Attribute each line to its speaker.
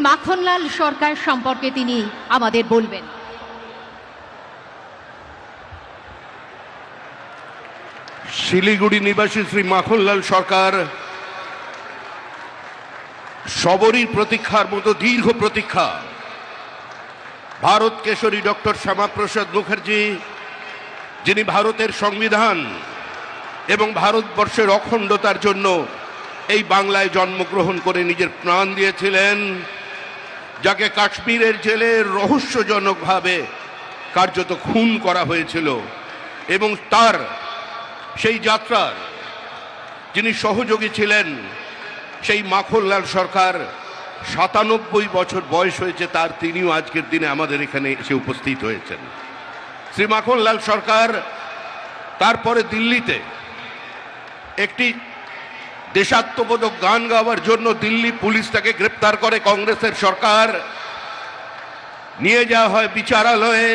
Speaker 1: মাখনলাল সরকার সম্পর্কে তিনি আমাদের বলবেন।
Speaker 2: শিলিগুড়ি নিবাসী শ্রী মাখনলাল সরকার সবরই প্রতীক্ষার মতো দীর্ঘ প্রতীক্ষা। ভারত কেশরী ডক্টর শ্যামাপ্রসাদ মুখার্জি, যিনি ভারতের সংবিধান এবং ভারতবর্ষের অখণ্ডতার জন্য এই বাংলায় জন্মগ্রহণ করে নিজের প্রাণ দিয়েছিলেন, যাকে কাশ্মীরের জেলে রহস্যজনকভাবে কার্যত খুন করা হয়েছিল, এবং তার সেই যাত্রার যিনি সহযোগী ছিলেন, সেই মাখনলাল সরকার ৯৭ বছর বয়স হয়েছে তার, তিনিও আজকের দিনে আমাদের এখানে এসে উপস্থিত হয়েছেন। শ্রী মাখনলাল সরকার তারপরে দিল্লিতে একটি দেশাত্মবোধক গান গাওয়ার জন্য দিল্লি পুলিশ তাকে গ্রেপ্তার করে। কংগ্রেসের সরকার নিয়ে যাওয়া হয় বিচারালয়ে।